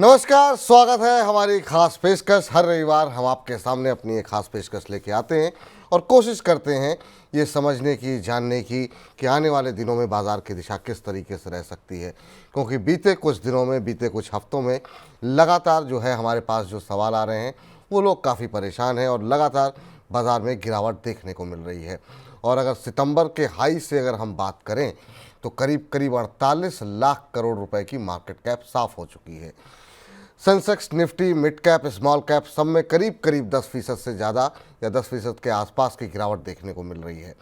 नमस्कार, स्वागत है हमारी खास पेशकश। हर रविवार हम आपके सामने अपनी एक खास पेशकश लेके आते हैं और कोशिश करते हैं ये समझने की, जानने की कि आने वाले दिनों में बाज़ार की दिशा किस तरीके से रह सकती है। क्योंकि बीते कुछ दिनों में, बीते कुछ हफ्तों में लगातार जो है हमारे पास जो सवाल आ रहे हैं वो लोग काफ़ी परेशान हैं और लगातार बाज़ार में गिरावट देखने को मिल रही है। और अगर सितंबर के हाई से अगर हम बात करें तो करीब करीब 48 लाख करोड़ रुपए की मार्केट कैप साफ हो चुकी है। Sensex, Nifty, mid cap, small cap सब में करीब करीब 10% से ज़्यादा या 10% के आसपास की गिरावट देखने को मिल रही है।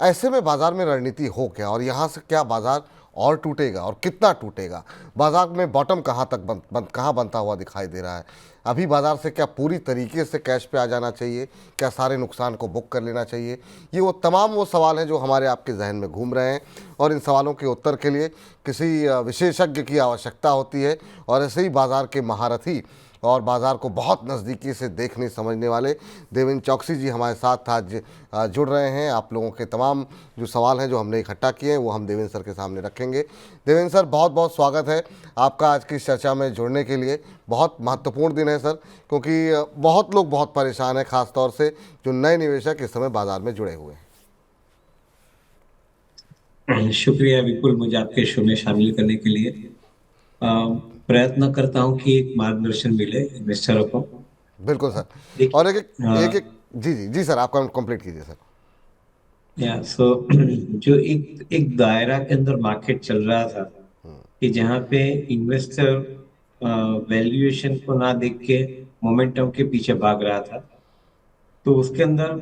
ऐसे में बाज़ार में रणनीति हो क्या और यहाँ से क्या बाज़ार और टूटेगा और कितना टूटेगा? बाज़ार में बॉटम कहाँ तक कहाँ बनता हुआ दिखाई दे रहा है? अभी बाज़ार से क्या पूरी तरीके से कैश पे आ जाना चाहिए? क्या सारे नुकसान को बुक कर लेना चाहिए? ये वो तमाम वो सवाल हैं जो हमारे आपके जहन में घूम रहे हैं और इन सवालों के उत्तर के लिए किसी विशेषज्ञ की आवश्यकता होती है। और ऐसे ही बाज़ार के महारथी और बाज़ार को बहुत नज़दीकी से देखने समझने वाले देवेंद्र चौकसी जी हमारे साथ आज जुड़ रहे हैं। आप लोगों के तमाम जो सवाल हैं जो हमने इकट्ठा किए हैं वो हम देवेंद्र सर के सामने रखेंगे। देवेंद्र सर, बहुत बहुत स्वागत है आपका आज की इस चर्चा में जुड़ने के लिए। बहुत महत्वपूर्ण दिन है सर, क्योंकि बहुत लोग बहुत परेशान हैं, ख़ास तौर से जो नए निवेशक इस समय बाज़ार में जुड़े हुए हैं। शुक्रिया विपुल, मुझे आपके शो में शामिल करने के लिए। प्रयत्न करता हूं कि एक मार्गदर्शन मिले इन्वेस्टरों को। बिल्कुल सर। और देखिए, एक जी जी जी सर, आप कंप्लीट कीजिए सर। या सो जो एक एक दायरा के अंदर मार्केट चल रहा था कि जहां पे इन्वेस्टर वैल्यूएशन को ना देख के मोमेंटम के पीछे भाग रहा था, तो उसके अंदर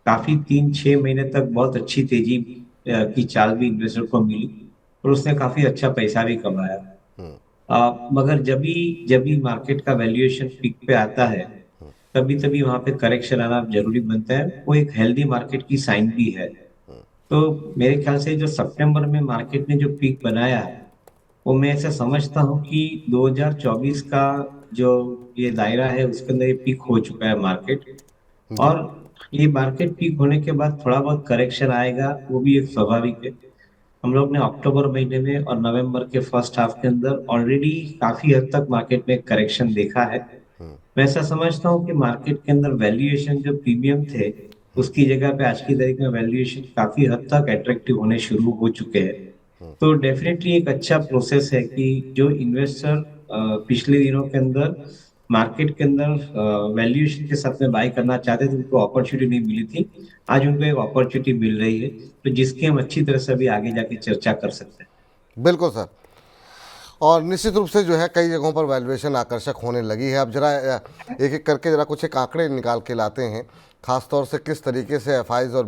काफी 3-6 महीने तक बहुत अच्छी तेजी की चाल भी इन्वेस्टर को मिली और उसने काफी अच्छा पैसा भी कमाया। मगर जब भी मार्केट का वैल्यूएशन पीक पे आता है, तभी तभी वहां पे करेक्शन आना जरूरी बनता है। वो एक हेल्दी मार्केट की साइन भी है। तो मेरे ख्याल से जो सितंबर में मार्केट ने जो पीक बनाया है, वो मैं ऐसा समझता हूँ कि 2024 का जो ये दायरा है उसके अंदर ये पीक हो चुका है मार्केट। जी और ये मार्केट पीक होने के बाद थोड़ा बहुत करेक्शन आएगा, वो भी एक स्वाभाविक है। हम लोग ने अक्टूबर महीने में और नवंबर के फर्स्ट हाफ के अंदर ऑलरेडी काफी हद तक मार्केट में करेक्शन देखा है। मैं ऐसा समझता हूँ कि मार्केट के अंदर वैल्यूएशन जो प्रीमियम थे, उसकी जगह पे आज की तारीख में वैल्यूएशन काफी हद तक अट्रैक्टिव होने शुरू हो चुके हैं। तो डेफिनेटली एक अच्छा प्रोसेस है कि जो इन्वेस्टर पिछले दिनों के अंदर मार्केट के अंदर वैल्यूएशन के साथ में बाय करना चाहते थे, उनको अपॉर्चुनिटी नहीं मिली थी। आज उनको एक अपॉर्चुनिटी मिल रही है, तो जिसकी हम अच्छी तरह से अभी आगे जाके चर्चा कर सकते हैं। बिल्कुल सर। और निश्चित रूप से जो है कई जगहों पर वैल्यूएशन आकर्षक होने लगी है। अब जरा एक एक करके जरा कुछ एक आंकड़े निकाल के लाते हैं, खास तौर से किस तरीके से एफआईज और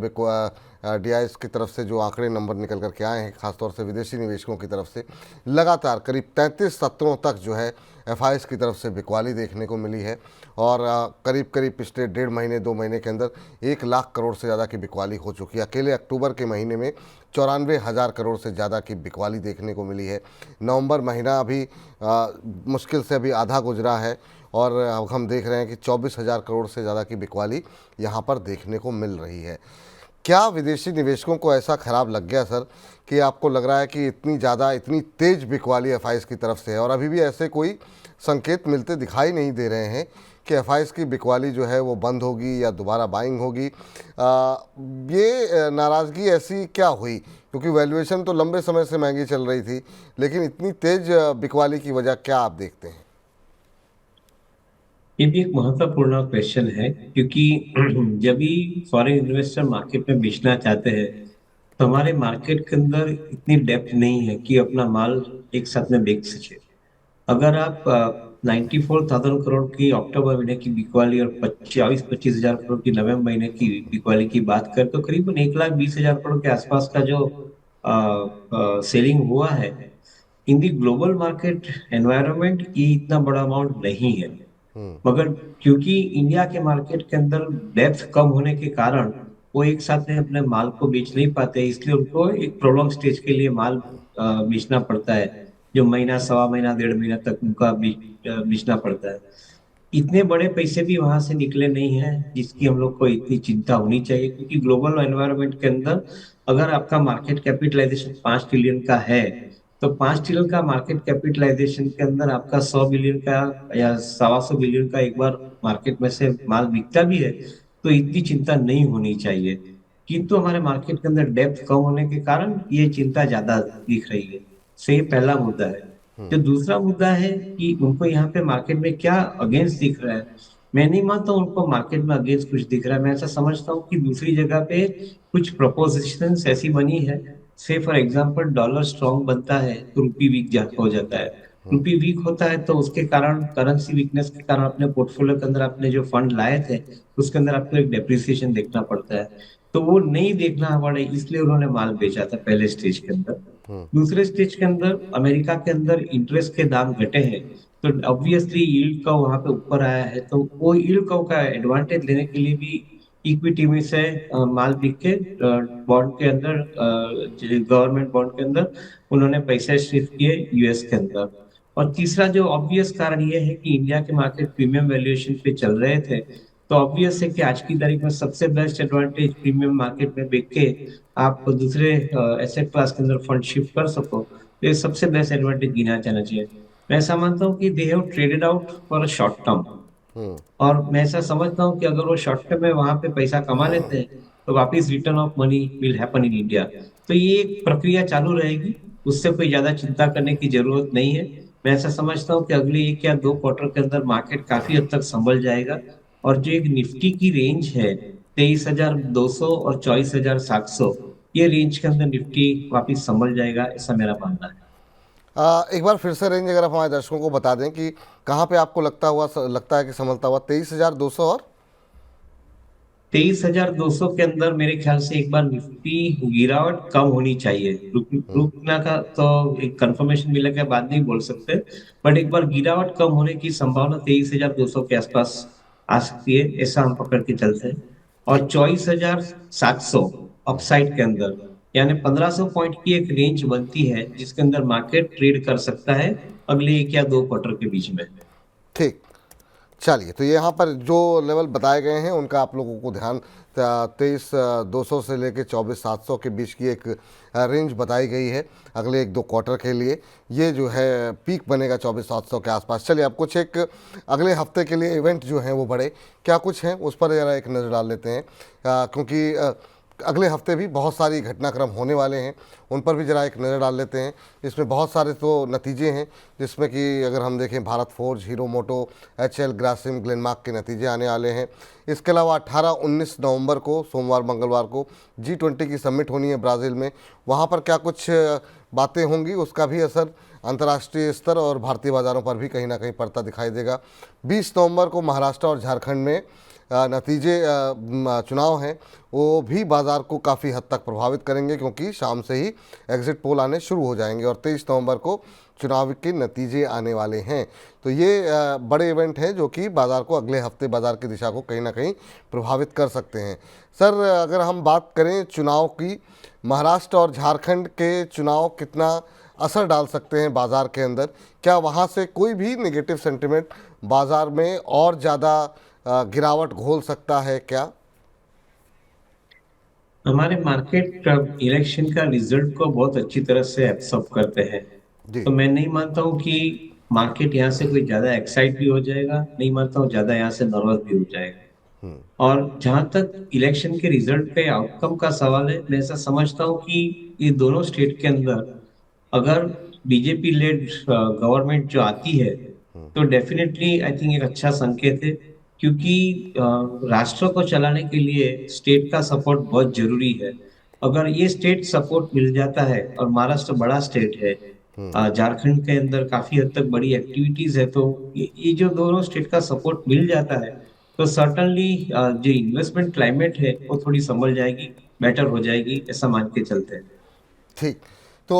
डीआईएस की तरफ से जो आंकड़े नंबर निकल कर के आए हैं, खासतौर से विदेशी निवेशकों की तरफ से लगातार करीब 33 सत्रों तक जो है एफआईज की तरफ से बिकवाली देखने को मिली है। और करीब करीब पिछले 1.5 महीने 2 महीने के अंदर 1 लाख करोड़ से ज़्यादा की बिकवाली हो चुकी है। अकेले अक्टूबर के महीने में 94,000 करोड़ से ज़्यादा की बिकवाली देखने को मिली है। नवंबर महीना अभी मुश्किल से अभी आधा गुजरा है और अब हम देख रहे हैं कि 24,000 करोड़ से ज़्यादा की बिकवाली यहाँ पर देखने को मिल रही है। क्या विदेशी निवेशकों को ऐसा खराब लग गया सर कि आपको लग रहा है कि इतनी ज़्यादा, इतनी तेज बिकवाली एफआईज की तरफ से है और अभी भी ऐसे कोई संकेत मिलते दिखाई नहीं दे रहे हैं कि एफआईज की बिकवाली जो है वो बंद होगी या दोबारा बाइंग होगी? ये नाराज़गी ऐसी क्या हुई? क्योंकि वैल्यूएशन तो लंबे समय से महंगी चल रही थी, लेकिन इतनी तेज बिकवाली की वजह क्या आप देखते हैं? ये भी एक महत्वपूर्ण क्वेश्चन है, क्योंकि जब भी फॉरेन इन्वेस्टर मार्केट में बेचना चाहते हैं, तो हमारे मार्केट के अंदर इतनी डेप्थ नहीं है कि अपना माल एक साथ में बेच सके। अगर आप 94,000 करोड़ की अक्टूबर महीने की बिकवाली और 24-25 हजार करोड़ की नवंबर महीने की बिकवाली की बात करें, तो करीबन 1,20,000 करोड़ के आसपास का जो सेलिंग हुआ है इन दी ग्लोबल मार्केट एनवायरनमेंट, ये इतना बड़ा अमाउंट नहीं है। मगर क्योंकि इंडिया के मार्केट के अंदर डेप्थ कम होने के कारण वो एक साथ में अपने माल को बेच नहीं पाते, इसलिए उनको एक प्रोलॉन्ग स्टेज के लिए माल बेचना पड़ता है, जो महीना, सवा महीना, 1.5 महीना तक उनका बेचना पड़ता है। इतने बड़े पैसे भी वहां से निकले नहीं है जिसकी हम लोग को इतनी चिंता होनी चाहिए, क्योंकि ग्लोबल एनवायरनमेंट के अंदर अगर आपका मार्केट कैपिटलाइजेशन 5 ट्रिलियन का है, तो 5 ट्रिलियन का मार्केट कैपिटलाइजेशन के अंदर आपका 100 बिलियन का या 125 बिलियन का एक बार मार्केट में से माल बिकता भी है, तो इतनी चिंता नहीं होनी चाहिए। किंतु हमारे मार्केट के अंदर डेप्थ कम होने के कारण ये चिंता ज्यादा दिख रही है। तो ये पहला मुद्दा है। जो दूसरा मुद्दा है कि उनको यहाँ पे मार्केट में क्या अगेंस्ट दिख रहा है। मैं नहीं मानता उनको मार्केट में अगेंस्ट कुछ दिख रहा है। मैं ऐसा समझता हूँ कि दूसरी जगह पे कुछ प्रपोजिशंस ऐसी बनी है। से फॉर एग्जांपल डॉलर स्ट्रांग बनता है तो रुपी वीक हो जाता है। रुपी वीक होता है तो उसके कारण, करेंसी वीकनेस के कारण, अपने पोर्टफोलियो के अंदर आपने जो फंड लाए थे उसके अंदर आपको एक डेप्रिसिएशन देखना पड़ता है। तो वो नहीं देखना पड़े इसलिए उन्होंने माल बेचा था पहले स्टेज के अंदर। दूसरे स्टेज के अंदर अमेरिका के अंदर इंटरेस्ट के दाम घटे हैं, तो ऑब्वियसली यील्ड कर्व वहां पे ऊपर आया है, तो वो यील्ड कर्व का एडवांटेज लेने के लिए भी इक्विटी में से माल बिक के बॉन्ड के अंदर, गवर्नमेंट बॉन्ड के अंदर उन्होंने पैसे शिफ्ट किए यूएस के अंदर। और तीसरा जो ऑब्वियस कारण ये है कि इंडिया के मार्केट प्रीमियम वैल्यूएशन पे चल रहे थे, तो ऑब्वियस है कि आज की तारीख में सबसे बेस्ट एडवांटेज प्रीमियम मार्केट में बेच के आप दूसरे एसेट क्लास के अंदर फंड शिफ्ट कर सको, तो ये सबसे बेस्ट एडवांटेज गिना जाना चाहिए। मैं ऐसा मानता हूँ कि they have traded out for a short term. और मैं ऐसा समझता हूँ कि अगर वो शॉर्ट टर्म में वहां पे पैसा कमा लेते हैं तो वापिस return of money will happen in India. तो ये एक प्रक्रिया चालू रहेगी, उससे कोई ज्यादा चिंता करने की जरूरत नहीं है। मैं ऐसा समझता हूँ कि अगले 1 या 2 क्वार्टर के अंदर मार्केट काफी हद तक संभल जाएगा। और जो एक निफ्टी की रेंज है 23,200 और 24,700, ये रेंज के अंदर निफ्टी वापिस संभल जाएगा, ऐसा मेरा मानना है। एक बार फिर से रेंज अगर आप हमारे दर्शकों को बता दें कि कहाँ पे आपको लगता है कि संभलता हुआ 23,200 और 23,200 के अंदर मेरे ख्याल से एक बार निफ्टी गिरावट कम होनी चाहिए। रुकना का तो एक कंफर्मेशन मिलने के बाद नहीं बोल सकते, बट एक बार गिरावट कम होने की संभावना 23,200 के आसपास आ सकती है, ऐसा हम पकड़ के चलते हैं। और ठीक। 24,700 अपसाइड के अंदर, यानी 1,500 पॉइंट की एक रेंज बनती है जिसके अंदर मार्केट ट्रेड कर सकता है अगले 1 या 2 क्वार्टर के बीच में। ठीक। चलिए, तो यहाँ पर जो लेवल बताए गए हैं उनका आप लोगों को ध्यान, 23,200 से लेकर 24,700 के बीच की एक रेंज बताई गई है अगले 1-2 क्वार्टर के लिए। ये जो है पीक बनेगा 24,700 के आसपास। चलिए, अब कुछ एक अगले हफ्ते के लिए इवेंट जो हैं वो बड़े क्या कुछ हैं उस पर ज़रा एक नज़र डाल लेते हैं, क्योंकि अगले हफ्ते भी बहुत सारी घटनाक्रम होने वाले हैं, उन पर भी ज़रा एक नज़र डाल लेते हैं। इसमें बहुत सारे तो नतीजे हैं, जिसमें कि अगर हम देखें भारत फोर्ज, हीरो मोटो, एचएल, ग्रासिम, ग्लेनमार्क के नतीजे आने वाले हैं। इसके अलावा 18-19 नवंबर को सोमवार मंगलवार को G20 की समिट होनी है ब्राज़ील में, वहाँ पर क्या कुछ बातें होंगी उसका भी असर अंतर्राष्ट्रीय स्तर और भारतीय बाज़ारों पर भी कहीं ना कहीं पड़ता दिखाई देगा। 20 नवंबर को महाराष्ट्र और झारखंड में नतीजे चुनाव हैं, वो भी बाज़ार को काफ़ी हद तक प्रभावित करेंगे, क्योंकि शाम से ही एग्ज़िट पोल आने शुरू हो जाएंगे और 23 नवंबर को चुनाव के नतीजे आने वाले हैं। तो ये बड़े इवेंट हैं जो कि बाज़ार को अगले हफ्ते बाज़ार की दिशा को कहीं ना कहीं प्रभावित कर सकते हैं। सर, अगर हम बात करें चुनाव की, महाराष्ट्र और झारखंड के चुनाव कितना असर डाल सकते हैं बाज़ार के अंदर? क्या वहाँ से कोई भी नेगेटिव सेंटिमेंट बाज़ार में और ज़्यादा गिरावट घोल सकता है क्या? हमारे मार्केट इलेक्शन का रिजल्ट को बहुत अच्छी तरह से एक्सेप्ट करते हैं। जी। तो मैं नहीं मानता हूँ कि मार्केट यहाँ से कोई ज्यादा एक्साइट भी हो जाएगा, नहीं मानता हूँ ज्यादा यहाँ से नर्वस भी हो जाएगा। और जहां तक इलेक्शन के रिजल्ट पे आउटकम का सवाल है, मैं ऐसा समझता हूँ कि ये दोनों स्टेट के अंदर अगर बीजेपी लेड गवर्नमेंट जो आती है तो डेफिनेटली आई थिंक एक अच्छा संकेत है, क्योंकि राष्ट्र को चलाने के लिए स्टेट का सपोर्ट बहुत जरूरी है। अगर ये स्टेट सपोर्ट मिल जाता है, और महाराष्ट्र बड़ा स्टेट है, झारखंड के अंदर काफी हद तक बड़ी एक्टिविटीज है, तो ये जो दोनों स्टेट का सपोर्ट मिल जाता है तो सर्टनली जो इन्वेस्टमेंट क्लाइमेट है वो थोड़ी संभल जाएगी, बेटर हो जाएगी, ऐसा मान के चलते हैं। ठीक। तो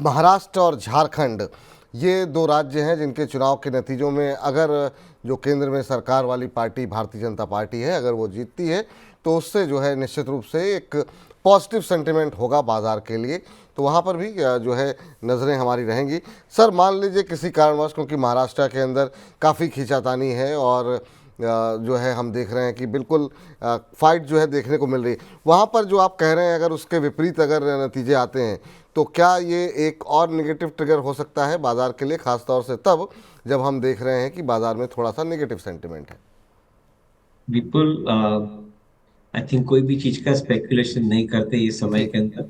महाराष्ट्र और झारखंड ये दो राज्य हैं जिनके चुनाव के नतीजों में अगर जो केंद्र में सरकार वाली पार्टी भारतीय जनता पार्टी है, अगर वो जीतती है तो उससे जो है निश्चित रूप से एक पॉजिटिव सेंटिमेंट होगा बाज़ार के लिए। तो वहाँ पर भी जो है नज़रें हमारी रहेंगी। सर, मान लीजिए किसी कारणवश, क्योंकि महाराष्ट्र के अंदर काफ़ी खींचातानी है और जो है हम देख रहे हैं कि बिल्कुल फाइट जो है देखने को मिल रही है। वहाँ पर जो आप कह रहे हैं अगर उसके विपरीत अगर नतीजे आते हैं तो क्या ये एक और नेगेटिव ट्रिगर हो सकता है बाज़ार के लिए, ख़ास तौर से तब जब हम देख रहे हैं कि बाज़ार में थोड़ा सा नेगेटिव सेंटिमेंट है? बिल्कुल। आई थिंक कोई भी चीज का स्पेकुलेशन नहीं करते ये समय जी। के अंदर।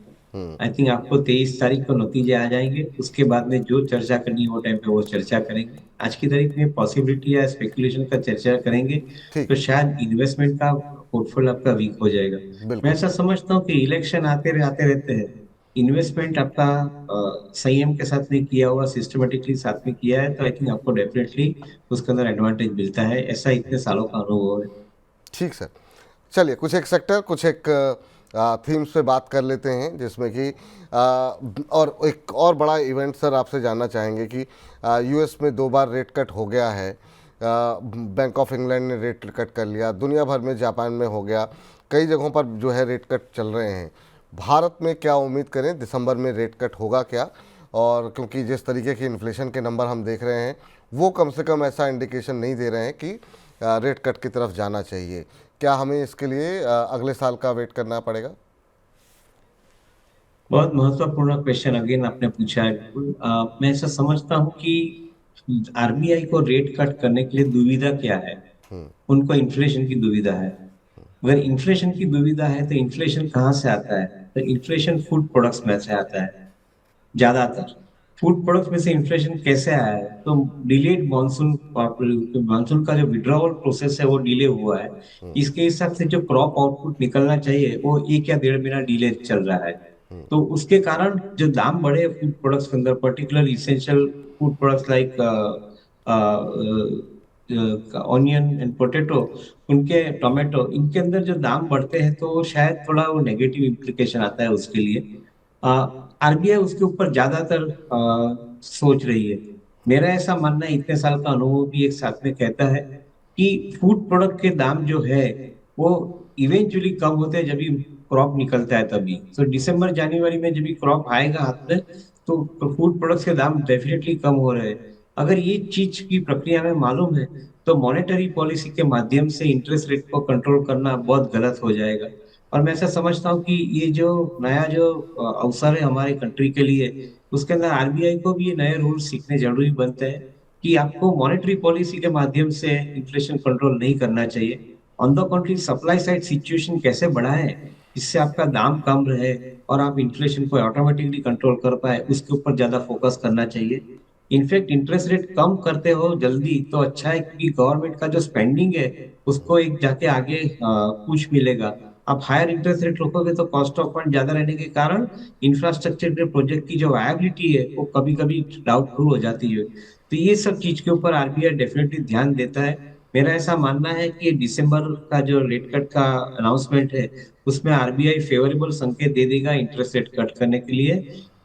आई थिंक आपको 23 तारीख को नतीजे आ जाएंगे, उसके बाद में जो चर्चा करनी हो टाइम पे वो चर्चा करेंगे। आज की तारीख में पॉसिबिलिटी या स्पेकुलेशन का चर्चा करेंगे तो ठीक। शायद इन्वेस्टमेंट का पोर्टफोलियो आपका वीक हो जाएगा। मैं बिल्कुल। ऐसा समझता हूँ कि इलेक्शन आते रहते हैं, इन्वेस्टमेंट आपका संयम के साथ में किया हुआ, सिस्टमेटिकली साथ में किया है, तो आई थिंक आपको डेफिनेटली उसके अंदर एडवांटेज मिलता है। ऐसा इतने सालों का अनुभव है। ठीक सर। चलिए कुछ एक सेक्टर, कुछ एक थीम्स पे बात कर लेते हैं जिसमें कि और एक और बड़ा इवेंट सर आपसे जानना चाहेंगे कि यूएस में 2 बार रेट कट हो गया है। बैंक ऑफ इंग्लैंड ने रेट कट कर लिया, दुनिया भर में, जापान में हो गया, कई जगहों पर जो है रेट कट चल रहे हैं। भारत में क्या उम्मीद करें, दिसंबर में रेट कट होगा क्या? और क्योंकि जिस तरीके की इन्फ्लेशन के नंबर हम देख रहे हैं वो कम से कम ऐसा इंडिकेशन नहीं दे रहे हैं कि रेट कट की तरफ जाना चाहिए। क्या हमें इसके लिए अगले साल का वेट करना पड़ेगा? बहुत महत्वपूर्ण क्वेश्चन अगेन आपने पूछा है। बिल्कुल। मैं ऐसा समझता हूँ कि आरबीआई को रेट कट करने के लिए दुविधा क्या है? उनको इन्फ्लेशन की दुविधा है। अगर इन्फ्लेशन की दुविधा है तो इन्फ्लेशन कहाँ से आता है? तो इन्फ्लेशन फूड प्रोडक्ट्स में से आता है ज्यादातर। फूड प्रोडक्ट्स में से इन्फ्लेशन कैसे आया है? तो डिलेड मानसून, मानसून का जो विड्रॉवल प्रोसेस है वो डिले हुआ है। इसके हिसाब से जो क्रॉप आउटपुट निकलना चाहिए वो 1 या 1.5 महीना डिले चल रहा है। तो उसके कारण जो दाम बढ़े फूड प्रोडक्ट्स के अंदर, particular essential food products like onion and potato, उनके टोमेटो, इनके अंदर जो दाम बढ़ते हैं तो शायद थोड़ा वो नेगेटिव इम्प्लीकेशन आता है उसके लिए। आरबीआई उसके ऊपर ज्यादातर सोच रही है। मेरा ऐसा मानना है, इतने साल का अनुभव भी एक साथ में कहता है कि फूड प्रोडक्ट के दाम जो है वो इवेंचुअली कम होते हैं जब भी क्रॉप निकलता है तभी। तो दिसंबर जनवरी में जब भी क्रॉप आएगा हाथ में तो फूड प्रोडक्ट्स के दाम डेफिनेटली कम हो रहे हैं। अगर ये चीज की प्रक्रिया में मालूम है तो मॉनेटरी पॉलिसी के माध्यम से इंटरेस्ट रेट को कंट्रोल करना बहुत गलत हो जाएगा। और मैं ऐसा समझता हूँ कि ये जो नया जो अवसर है हमारे कंट्री के लिए, उसके अंदर आरबीआई को भी ये नए रूल सीखने जरूरी बनते हैं कि आपको मॉनेटरी पॉलिसी के माध्यम से इन्फ्लेशन कंट्रोल नहीं करना चाहिए। On the country supply side situation कैसे बढ़ाएं जिससे आपका दाम कम रहे और आप इन्फ्लेशन को ऑटोमेटिकली कंट्रोल कर पाए, उसके ऊपर ज्यादा फोकस करना चाहिए। इनफैक्ट इंटरेस्ट रेट कम करते हो जल्दी तो अच्छा है, क्योंकि गवर्नमेंट का जो स्पेंडिंग है उसको एक जाके आगे पुश मिलेगा। आप हायर इंटरेस्ट रेट रखोगे तो कॉस्ट ऑफ फंड ज्यादा रहने के कारण इंफ्रास्ट्रक्चर के प्रोजेक्ट की जो वायबिलिटी है वो कभी कभी डाउटफुल हो जाती है। तो ये सब चीज के ऊपर आरबीआई डेफिनेटली ध्यान देता है। मेरा ऐसा मानना है कि दिसंबर का जो रेट कट का अनाउंसमेंट है उसमें आरबीआई फेवरेबल संकेत दे देगा इंटरेस्ट रेट कट करने के लिए।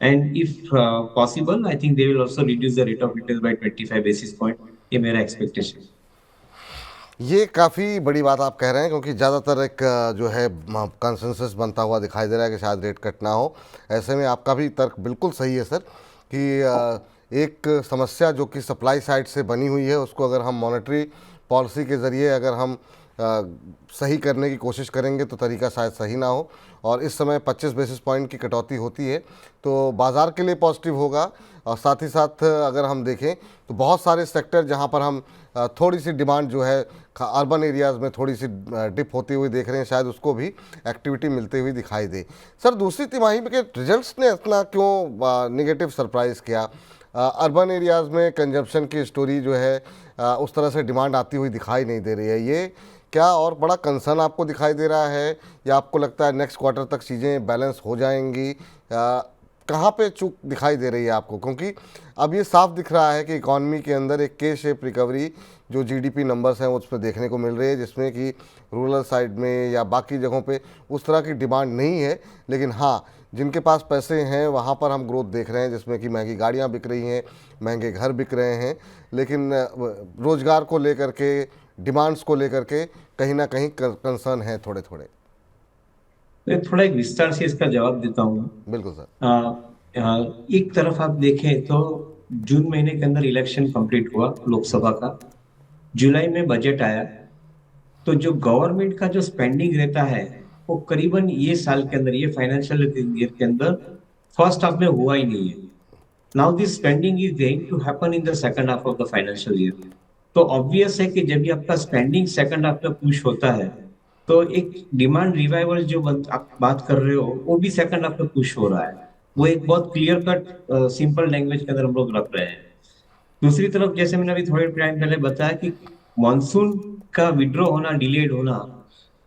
And if possible I think they will also reduce the rate of interest by 25 basis point. ये मेरा एक्सपेक्टेशन। ये काफ़ी बड़ी बात आप कह रहे हैं क्योंकि ज़्यादातर एक जो है कंसेंसस बनता हुआ दिखाई दे रहा है कि शायद रेट कट ना हो। ऐसे में आपका भी तर्क बिल्कुल सही है सर कि एक समस्या जो कि सप्लाई साइड से बनी हुई है उसको अगर हम मॉनेटरी पॉलिसी के ज़रिए अगर हम सही करने की कोशिश करेंगे तो तरीका शायद सही ना हो। और इस समय 25 बेसिस पॉइंट की कटौती होती है तो बाज़ार के लिए पॉजिटिव होगा। और साथ ही साथ अगर हम देखें तो बहुत सारे सेक्टर जहां पर हम थोड़ी सी डिमांड जो है अर्बन एरियाज़ में थोड़ी सी डिप होती हुई देख रहे हैं, शायद उसको भी एक्टिविटी मिलती हुई दिखाई दे। सर दूसरी तिमाही के रिजल्ट्स ने इतना क्यों नेगेटिव सरप्राइज़ किया? अर्बन एरियाज़ में कंजप्शन की स्टोरी जो है उस तरह से डिमांड आती हुई दिखाई नहीं दे रही है। ये क्या और बड़ा कंसर्न आपको दिखाई दे रहा है या आपको लगता है नेक्स्ट क्वार्टर तक चीज़ें बैलेंस हो जाएंगी? कहाँ पे चूक दिखाई दे रही है आपको? क्योंकि अब ये साफ दिख रहा है कि इकॉनमी के अंदर एक के शेप रिकवरी जो जीडीपी नंबर्स हैं उसमें देखने को मिल रही है, जिसमें कि रूरल साइड में या बाकी जगहों पे उस तरह की डिमांड नहीं है। लेकिन हाँ, जिनके पास पैसे हैं वहाँ पर हम ग्रोथ देख रहे हैं, जिसमें कि महंगी गाड़ियाँ बिक रही हैं, महंगे घर बिक रहे हैं। लेकिन रोज़गार को लेकर के, डिमांड्स को लेकर के कहीं ना कहीं कंसर्न है थोड़े थोड़े। मैं थोड़ा एक विस्तार से इसका जवाब देता हूँ। बिल्कुल सर। एक तरफ आप देखें तो जून महीने के अंदर इलेक्शन कंप्लीट हुआ लोकसभा का, जुलाई में बजट आया, तो जो गवर्नमेंट का जो स्पेंडिंग रहता है वो करीबन ये साल के अंदर, ये फाइनेंशियल ईयर के अंदर फर्स्ट हाफ में हुआ ही नहीं है। Now this spending is going to happen in the second half of the financial year. तो ऑब्वियस है कि जब भी आपका स्पेंडिंग सेकंड हाफ में पुश होता है तो एक डिमांड रिवाइवल जो आप बात कर रहे हो वो भी सेकंड हाफ में पुश हो रहा है। वो एक बहुत क्लियर कट सिंपल लैंग्वेज के अंदर हम लोग रख रहे हैं। दूसरी तरफ जैसे मैंने अभी थोड़े टाइम पहले बताया कि मॉनसून का विड्रॉ होना, डिलेड होना,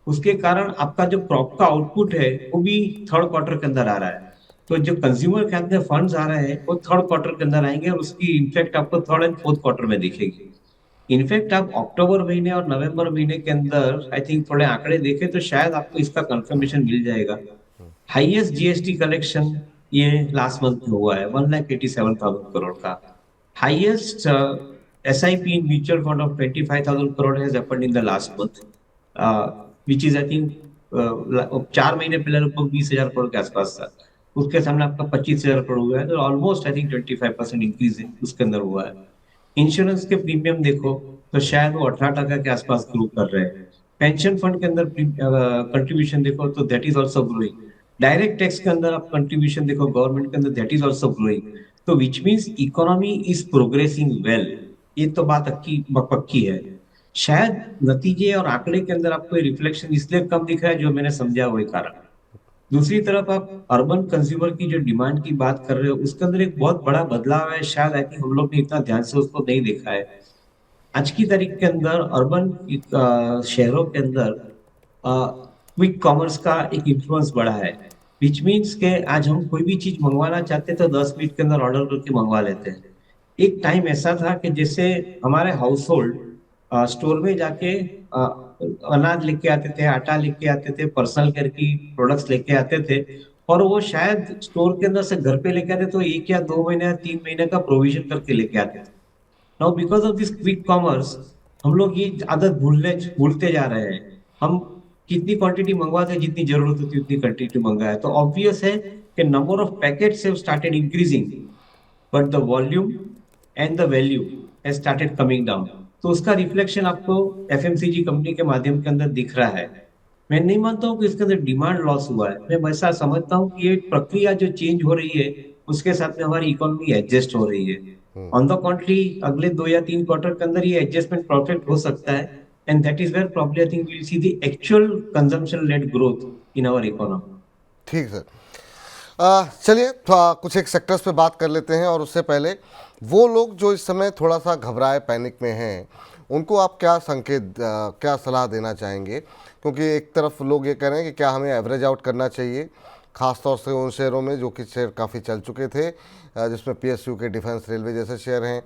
उसके कारण आपका जो क्रॉप का आउटपुट है वो भी थर्ड क्वार्टर के अंदर आ रहा है। तो जो कंज्यूमर के अंदर फंड्स आ रहे हैं वो थर्ड क्वार्टर के अंदर आएंगे और उसकी इम्पैक्ट आपको थर्ड एंड फोर्थ क्वार्टर में दिखेगी। इनफैक्ट आप अक्टूबर महीने और नवंबर महीने के अंदर आई थिंक थोड़े आंकड़े देखें तो शायद आपको इसका कंफर्मेशन मिल जाएगा। हाईएस्ट जीएसटी कलेक्शन ये लास्ट मंथ में हुआ है, 1,87,000 करोड़ का। Highest SIP in mutual fund of 25,000 crore has happened in the last month, which is I think 4 महीने पहले लगभग 20,000 करोड़ के आसपास था। उसके सामने आपका 25,000 करोड़ हुआ है, तो ऑलमोस्ट आई थिंक 25% इंक्रीज उसके अंदर हुआ है। इंश्योरेंस के प्रीमियम देखो तो शायद वो 18% के आसपास ग्रो कर रहे हैं। पेंशन फंड के अंदर कंट्रीब्यूशन देखो तो that is also growing. Direct tax के अंदर आप कंट्रीब्यूशन देखो गवर्नमेंट के अंदर, दैट इज ऑल्सो ग्रोइंग। तो which means economy is progressing well. ये तो बात पक्की है। शायद नतीजे और आंकड़े के अंदर आपको रिफ्लेक्शन इसलिए कम दिख रहा है जो मैंने समझा वही कारण। दूसरी तरफ आप अर्बन कंज्यूमर की जो डिमांड की बात कर रहे हो उसके अंदर एक बहुत बड़ा बदलाव है। शायद आई थिंक हम लोग ने इतना ध्यान से उसको नहीं देखा है। आज की तारीख के अंदर अर्बन शहरों के अंदर क्विक कॉमर्स का एक इन्फ्लुएंस बढ़ा है। विच मीन्स के आज हम कोई भी चीज मंगवाना चाहते तो 10 मिनट के अंदर ऑर्डर करके मंगवा लेते हैं। एक टाइम ऐसा था कि जैसे हमारे हाउस होल्ड स्टोर में जाके अनाज लेके आते थे, आटा लेके आते थे, पर्सनल केयर की प्रोडक्ट्स लेके आते थे, और वो शायद स्टोर के अंदर से घर पे लेके आते तो 1 या 2 महीने या 3 महीने का प्रोविजन करके लेके आते थे। Now because of this quick commerce हम लोग ये आदत भूलते जा रहे हैं। हम कितनी क्वांटिटी मंगवाते हैं, जितनी जरूरत होती है उतनी क्वांटिटी मंगाए, तो ऑब्वियस है कि number of packets have started increasing but the volume and the value has started coming down. तो उसका रिफ्लेक्शन आपको एफएमसीजी कंपनी के माध्यम के अंदर दिख रहा है। मैं नहीं मानता हूँ कि इसके अंदर डिमांड लॉस हुआ है। मैं ऐसा समझता हूँ कि ये प्रक्रिया जो चेंज हो रही है उसके साथ में हमारी इकोनॉमी एडजस्ट हो रही है। ऑन द कॉन्ट्री अगले 2 या 3 क्वार्टर के अंदर ये एडजस्टमेंट परफेक्ट हो सकता है, and that is where probably I think we will see the actual consumption led growth in our economy. ठीक सर। चलिए कुछ एक सेक्टर्स पे बात कर लेते हैं, और उससे पहले वो लोग जो इस समय थोड़ा सा घबराए, पैनिक में हैं, उनको आप क्या संकेत, क्या सलाह देना चाहेंगे? क्योंकि एक तरफ लोग ये कह रहे हैं कि क्या हमें एवरेज आउट करना चाहिए, ख़ासतौर से उन शेयरों में जो कि शेयर काफ़ी चल चुके थे, जिसमें पीएसयू के, डिफेंस, रेलवे जैसे शेयर हैं,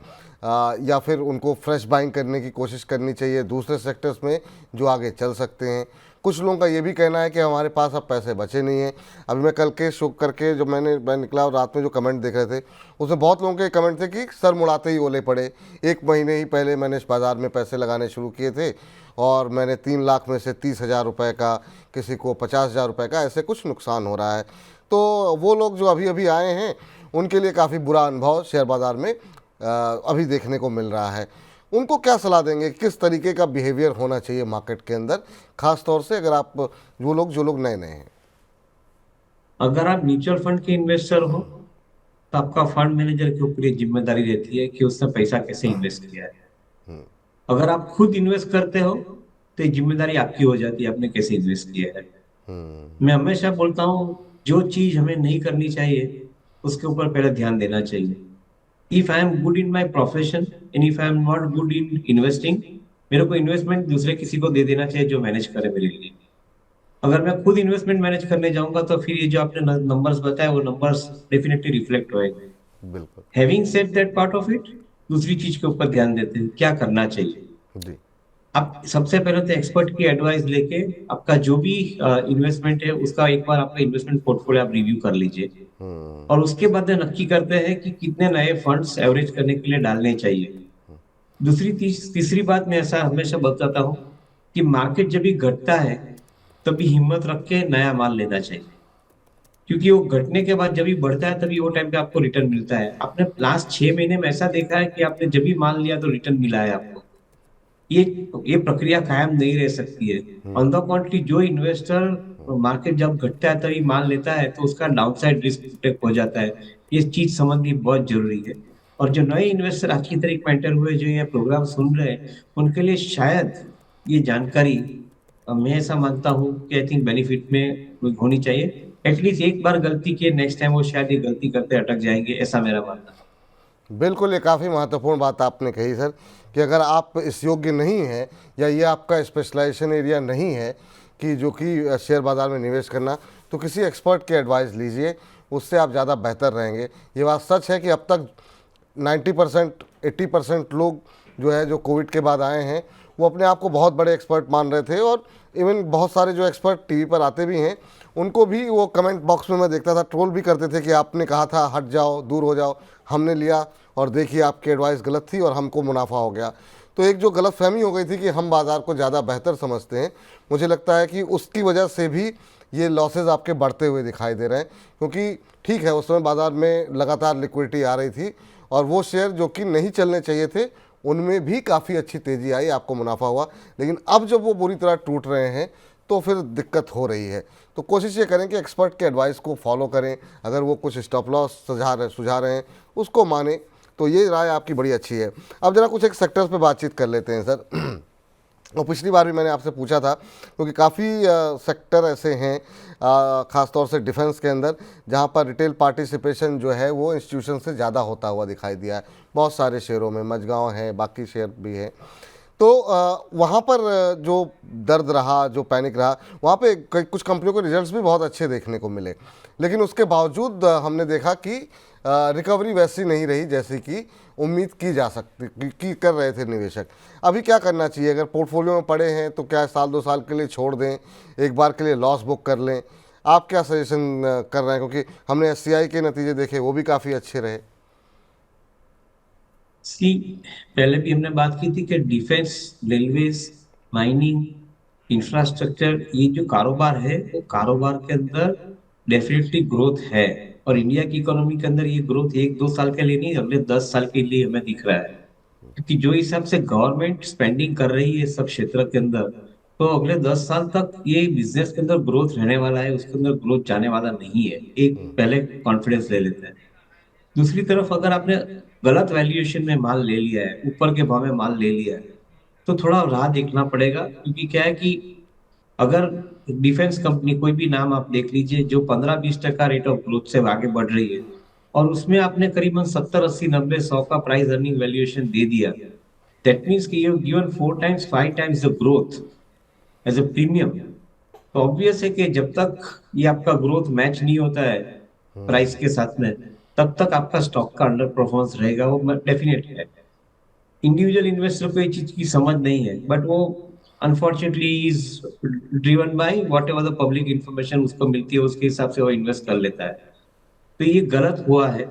या फिर उनको फ्रेश बाइंग करने की कोशिश करनी चाहिए दूसरे सेक्टर्स में जो आगे चल सकते हैं। कुछ लोगों का ये भी कहना है कि हमारे पास अब पैसे बचे नहीं हैं। अभी मैं कल के शो करके जो मैं निकला और रात में जो कमेंट देख रहे थे उसमें बहुत लोगों के कमेंट थे कि सर मुड़ाते ही ओले पड़े। 1 महीने ही पहले मैंने इस बाज़ार में पैसे लगाने शुरू किए थे और मैंने 3 लाख में से 30,000 रुपये का, किसी को 50,000 रुपये का, ऐसे कुछ नुकसान हो रहा है। तो वो लोग जो अभी अभी आए हैं उनके लिए काफ़ी बुरा अनुभव शेयर बाज़ार में अभी देखने को मिल रहा है। उनको क्या सलाह देंगे, किस तरीके का बिहेवियर होना चाहिए मार्केट के अंदर, खास तौर से अगर आप जो लोग नए नए हैं? अगर आप म्यूचुअल फंड के इन्वेस्टर हो तो आपका फंड मैनेजर के ऊपर ये जिम्मेदारी रहती है कि उसने पैसा कैसे इन्वेस्ट किया है। अगर आप खुद इन्वेस्ट करते हो तो ये जिम्मेदारी आपकी हो जाती है, आपने कैसे इन्वेस्ट किया है। मैं हमेशा बोलता हूँ जो चीज हमें नहीं करनी चाहिए उसके ऊपर पहले ध्यान देना चाहिए। If I am good in my profession and if I am not good in investing, मेरे को इन्वेस्टमेंट दूसरे किसी को दे देना चाहिए जो मैनेज करे मेरे लिए। अगर मैं खुद इन्वेस्टमेंट मैनेज करने जाऊंगा तो फिर ये जो आपने नंबर्स बताए वो नंबर्स डेफिनेटली रिफ्लेक्ट होएंगे। बिल्कुल। Having said that part of it, दूसरी चीज के ऊपर ध्यान देते हैं क्या करना चाहिए। जी। आप सबसे पहले तो एक्सपर्ट की एडवाइस लेके आपका जो भी इन्वेस्टमेंट है उसका एक बार आपका इन्वेस्टमेंट पोर्टफोलियो आप रिव्यू कर लीजिए, और उसके बाद नक्की करते हैं कि कितने नए फंड्स एवरेज करने के लिए डालने चाहिए। तीसरी बात मैं ऐसा हमेशा बताता हूँ कि मार्केट जब भी घटता है तभी हिम्मत रख के नया माल लेना चाहिए, क्योंकि वो घटने के बाद जब भी बढ़ता है तभी वो टाइम पे आपको रिटर्न मिलता है। आपने लास्ट 6 महीने में ऐसा देखा है कि आपने जब भी माल लिया तो रिटर्न मिला है आपको। ये ये प्रक्रिया कायम नहीं रह सकती है। ऑन द कॉन्ट्री जो इन्वेस्टर मार्केट जब घटता है तभी मान लेता है तो उसका डाउनसाइड रिस्क प्रोटेक्ट हो जाता है। ये चीज समझनी बहुत जरूरी है। और जो नए इन्वेस्टर आज की तारीख में एंटर हुए जो ये प्रोग्राम सुन रहे हैं उनके लिए शायद ये जानकारी मैं ऐसा मानता हूँ कि आई थिंक बेनिफिट में होनी चाहिए। एटलीस्ट एक बार गलती किए नेक्स्ट टाइम वो शायद ये गलती करते अटक जाएंगे, ऐसा मेरा मानना है। बिल्कुल, ये काफ़ी महत्वपूर्ण बात आपने कही सर, कि अगर आप इस योग्य नहीं हैं या ये आपका स्पेशलाइजेशन एरिया नहीं है कि जो कि शेयर बाज़ार में निवेश करना, तो किसी एक्सपर्ट की एडवाइस लीजिए, उससे आप ज़्यादा बेहतर रहेंगे। ये बात सच है कि अब तक 90% 80% लोग जो है जो कोविड के बाद आए हैं वो अपने आप को बहुत बड़े एक्सपर्ट मान रहे थे, और इवन बहुत सारे जो एक्सपर्ट टीवी पर आते भी हैं उनको भी वो कमेंट बॉक्स में मैं देखता था ट्रोल भी करते थे कि आपने कहा था हट जाओ, दूर हो जाओ, हमने लिया और देखिए आपकी एडवाइस गलत थी और हमको मुनाफा हो गया। तो एक जो गलत फहमी हो गई थी कि हम बाज़ार को ज़्यादा बेहतर समझते हैं, मुझे लगता है कि उसकी वजह से भी ये लॉसेज आपके बढ़ते हुए दिखाई दे रहे हैं। क्योंकि ठीक है, उस समय बाज़ार में लगातार लिक्विडिटी आ रही थी और वो शेयर जो कि नहीं चलने चाहिए थे उनमें भी काफ़ी अच्छी तेज़ी आई, आपको मुनाफा हुआ। लेकिन अब जब वो बुरी तरह टूट रहे हैं तो फिर दिक्कत हो रही है। तो कोशिश ये करें कि एक्सपर्ट के एडवाइस को फॉलो करें, अगर वो कुछ स्टॉप लॉस सुझा रहे हैं उसको माने, तो ये राय आपकी बड़ी अच्छी है। अब जरा कुछ एक सेक्टर्स पे बातचीत कर लेते हैं सर। और पिछली बार भी मैंने आपसे पूछा था क्योंकि काफ़ी सेक्टर ऐसे हैं ख़ासतौर से डिफेंस के अंदर जहाँ पर रिटेल पार्टिसिपेशन जो है वो इंस्टीट्यूशन से ज़्यादा होता हुआ दिखाई दिया है। बहुत सारे शेयरों में मझगांव है, बाकी शेयर भी है। तो वहाँ पर जो दर्द रहा, जो पैनिक रहा, वहाँ पे कुछ कंपनियों के रिजल्ट्स भी बहुत अच्छे देखने को मिले, लेकिन उसके बावजूद हमने देखा कि रिकवरी वैसी नहीं रही जैसी कि उम्मीद की जा सकती की कर रहे थे निवेशक। अभी क्या करना चाहिए? अगर पोर्टफोलियो में पड़े हैं तो क्या साल 2 साल के लिए छोड़ दें, एक बार के लिए लॉस बुक कर लें? आप क्या सजेशन कर रहे हैं? क्योंकि हमने एससीआई के नतीजे देखे, वो भी काफ़ी अच्छे रहे। सी पहले भी हमने बात की थी कि डिफेंस, रेलवेज, माइनिंग, इंफ्रास्ट्रक्चर, ये जो कारोबार है वो कारोबार के अंदर डेफिनेटली ग्रोथ है। और इंडिया की इकोनॉमी के अंदर ये ग्रोथ 1-2 साल के लिए नहीं, अगले 10 साल के लिए हमें दिख रहा है। क्योंकि जो हिसाब से गवर्नमेंट स्पेंडिंग कर रही है सब क्षेत्र के अंदर, तो अगले 10 साल तक ये बिजनेस के अंदर ग्रोथ रहने वाला है, उसके अंदर ग्रोथ जाने वाला नहीं है। एक पहले कॉन्फिडेंस ले लेते हैं। दूसरी तरफ अगर आपने गलत वैल्यूएशन में माल ले लिया है, ऊपर के भाव में माल ले लिया है, तो थोड़ा राह देखना पड़ेगा। क्योंकि क्या है कि अगर डिफेंस कंपनी कोई भी नाम आप देख लीजिए जो 15-20% रेट ऑफ ग्रोथ से आगे बढ़ रही है और उसमें आपने करीबन 70-80-90-100 का प्राइस अर्निंग वैल्यूएशन दे दिया, दैट मीन्स कि you given 4 times 5 times the growth as a premium. तो ऑब्वियस है कि जब तक ये आपका ग्रोथ मैच नहीं होता है प्राइस के साथ में, तब तक आपका स्टॉक का अंडर परफॉर्मेंस रहेगा, वो डेफिनेट है। इंडिविजुअल इन्वेस्टर को ये चीज की समझ नहीं है, बट वो unfortunately is driven by what ever the public information उसको मिलती है, उसके हिसाब से वो इन्वेस्ट कर लेता है। तो ये गलत हुआ है।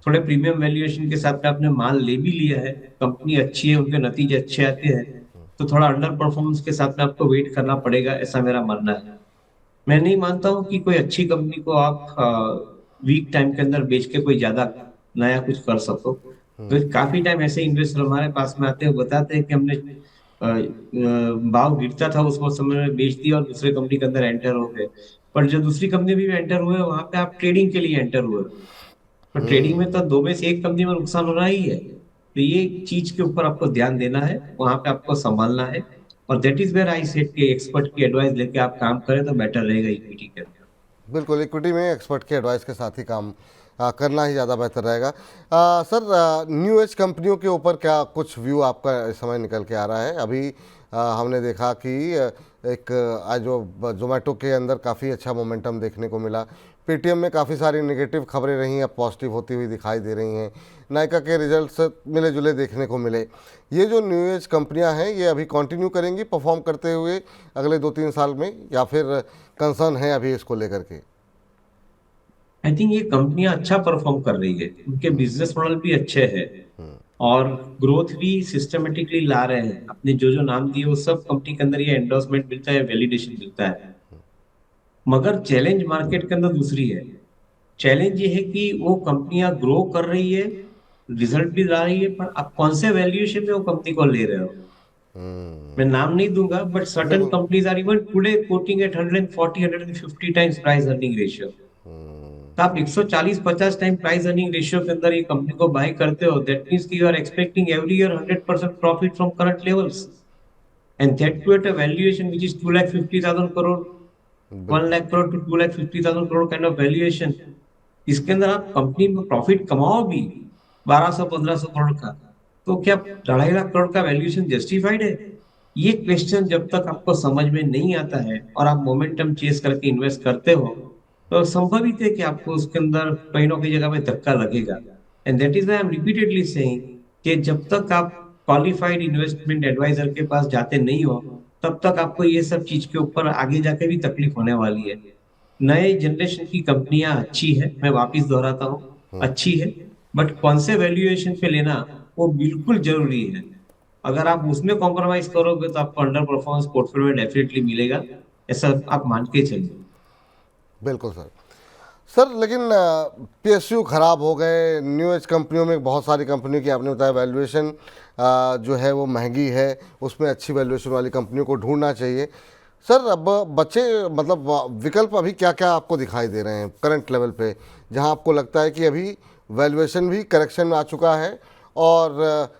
थोड़े प्रीमियम वैल्यूएशन के साथ में आपने माल ले भी लिया है, कंपनी अच्छी है, उनके नतीजे अच्छे आते हैं, तो थोड़ा अंडर परफॉर्मेंस के साथ में आपको वेट करना पड़ेगा, ऐसा मेरा मानना है। मैं नहीं मानता हूँ कि कोई अच्छी कंपनी को आप वीक टाइम के अंदर बेच के कोई ज्यादा नया कुछ कर सको। तो काफी टाइम ऐसे इन्वेस्टर हमारे पास में आते हैं, बताते हैं कि हमने भाव गिरता था उसको समय में बेच दिया और दूसरे कंपनी के अंदर एंटर हो गए। पर जो दूसरी कंपनी भी एंटर हुए वहां पे आप ट्रेडिंग के लिए एंटर हुए, पर ट्रेडिंग में तो दो में से एक कंपनी में नुकसान होना ही है। तो ये चीज के ऊपर आपको ध्यान देना है, वहां पे आपको संभालना है। और that is where I said कि एक्सपर्ट की एडवाइस लेके आप काम करें तो बेटर रहेगा इक्विटी के अंदर। बिल्कुल, इक्विटी में एक्सपर्ट के एडवाइस के साथ ही काम करना ही ज़्यादा बेहतर रहेगा। सर, न्यू एज कंपनियों के ऊपर क्या कुछ व्यू आपका इस समय निकल के आ रहा है? अभी हमने देखा कि एक आज जो जोमेटो के अंदर काफ़ी अच्छा मोमेंटम देखने को मिला। पेटीएम में काफ़ी सारी नेगेटिव खबरें रही, अब पॉजिटिव होती हुई दिखाई दे रही हैं। नायका के रिजल्ट्स मिले जुले देखने को मिले। ये जो न्यू एज कंपनियां हैं ये अभी कंटिन्यू करेंगी परफॉर्म करते हुए अगले 2-3 साल में, या फिर कंसर्न है अभी इसको लेकर के? आई थिंक ये कंपनियां अच्छा परफॉर्म कर रही है, उनके बिजनेस मॉडल भी अच्छे हैं और ग्रोथ भी सिस्टमेटिकली ला रहे हैं। अपने जो जो नाम दिए वो सब कंपनी के अंदर ये एंडोर्समेंट मिलता है, वैलिडेशन मिलता है। मगर चैलेंज मार्केट के अंदर दूसरी है। चैलेंज ये है कि वो कंपनियां ग्रो कर रही है, रिजल्ट भी ला रही है, पर आप कौन से वैल्यूएशन में वो कंपनी को ले रहे हो। मैं नाम नहीं दूंगा, बट सर्टेन बिल्कुल। Companies are even today quoting at 140 150 times price earning ratio. तो आप 140-50 टाइम प्राइस अर्निंग रेशियो के अंदर ये कंपनी को बाय करते हो, दैट मीन्स कि you are expecting every year 100% profit from current levels, and that too at a valuation which is 2,50,000 crore, 1 बिल्कुल। Lakh crore to 2,50,000 crore kind of valuation. इसके अंदर आप कंपनी में प्रॉफिट कमाओ भी 1,200-1,500 करोड़ का, तो क्या 2.5 लाख करोड़ का वैल्यूएशन जस्टिफाइड है? ये क्वेश्चन जब तक आपको समझ में नहीं आता है और आप मोमेंटम चेस करके इन्वेस्ट करते हो, तो संभवित है कि आपको उसके अंदर कहीं ना कहीं जगह पे धक्का लगेगा। And that is why I am repeatedly saying कि जब तक आप क्वालिफाइड इन्वेस्टमेंट एडवाइजर के पास जाते नहीं हो, तब तक आपको ये सब चीज के ऊपर आगे जाके भी तकलीफ होने वाली है। नए जनरेशन की कंपनियां अच्छी है, मैं वापस दोहराता हूँ, अच्छी है, बट कौन से वैल्यूएशन पे लेना वो बिल्कुल जरूरी है। अगर आप उसमें कॉम्प्रोमाइज करोगे तो आपको अंडर परफॉर्मेंस पोर्टफोलियो में डेफिनेटली मिलेगा, ऐसा आप मान के चलिए। बिल्कुल सर। सर लेकिन पीएसयू खराब हो गए, न्यू एज कंपनियों में बहुत सारी कंपनियों की आपने बताया वैल्यूएशन जो है वो महंगी है, उसमें अच्छी वैल्यूएशन वाली कंपनियों को ढूंढना चाहिए। सर अब बच्चे मतलब विकल्प अभी क्या क्या आपको दिखाई दे रहे हैं करंट लेवल पे, जहां आपको लगता है कि अभी वैल्यूएशन भी करेक्शन में आ चुका है और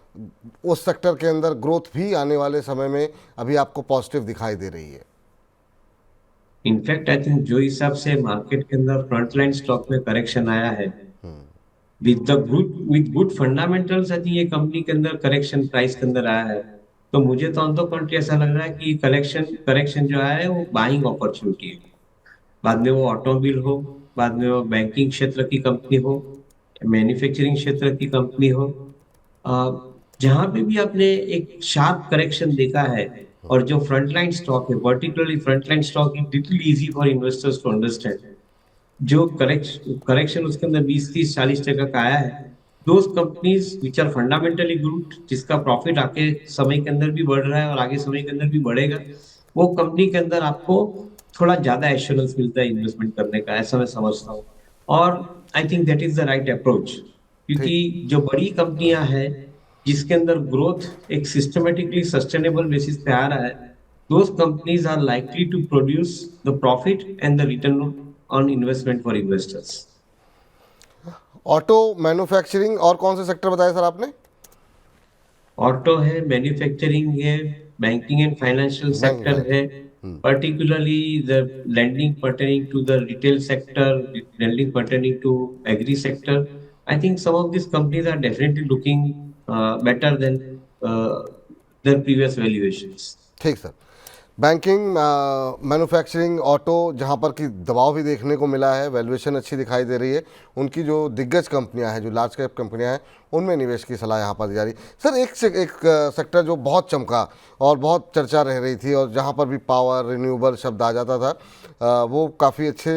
उस सेक्टर के अंदर ग्रोथ भी आने वाले समय में अभी आपको पॉजिटिव दिखाई दे रही है? इनफैक्ट आई थिंक जो हिसाब से मार्केट के अंदर फ्रंटलाइन स्टॉक में करेक्शन आया है, with good fundamentals, I think ये कंपनी के अंदर करेक्शन प्राइस के अंदर आया है। तो मुझे तो ऑन द कंट्री ऐसा लग रहा है कि कलेक्शन करेक्शन जो आया है वो बाइंग अपॉर्चुनिटी है। बाद में वो ऑटोमोबाइल हो, बाद में वो बैंकिंग क्षेत्र की कंपनी हो, मैन्युफैक्चरिंग क्षेत्र की कंपनी हो, जहां पे भी आपने एक शार्प करेक्शन देखा है, और जो फ्रंटलाइन स्टॉक है, particularly frontline stock is little easy for investors to understand, जो करेक्शन उसके अंदर 20-30-40% का आया है, those companies which are fundamentally good, जिसका प्रॉफिट आगे समय के अंदर भी बढ़ रहा है और आगे समय के अंदर भी बढ़ेगा, वो कंपनी के अंदर आपको थोड़ा ज्यादा एश्योरेंस मिलता है इन्वेस्टमेंट करने का, ऐसा मैं समझता हूँ। और I think that is the right approach, क्योंकि ठीक। जो बड़ी कंपनियां हैं जिसके अंदर ग्रोथ एक सिस्टमेटिकली सस्टेनेबल बेसिस पे आ रहा है, those companies are likely to produce the profit and the return on investment for investors. Auto, manufacturing और कौन से सेक्टर बताए सर आपने? ऑटो है, मैन्युफैक्चरिंग है, banking and financial bank sector है, finance. particularly the lending pertaining to the retail sector, lending pertaining to agri sector. I think some of these companies are definitely looking better than uh, their previous valuations. ठीक sir. Banking, manufacturing, auto, जहाँ पर कि दबाव भी देखने को मिला है, वैल्यूएशन अच्छी दिखाई दे रही है, उनकी जो दिग्गज कंपनियां हैं, जो लार्ज कैप कंपनियां हैं, उनमें निवेश की सलाह यहाँ पर दी जा रही। सर एक सेक्टर जो बहुत चमका और बहुत चर्चा रह रही थी और जहाँ पर भी पावर रिन्यूएबल शब्द आ जाता था, वो काफ़ी अच्छे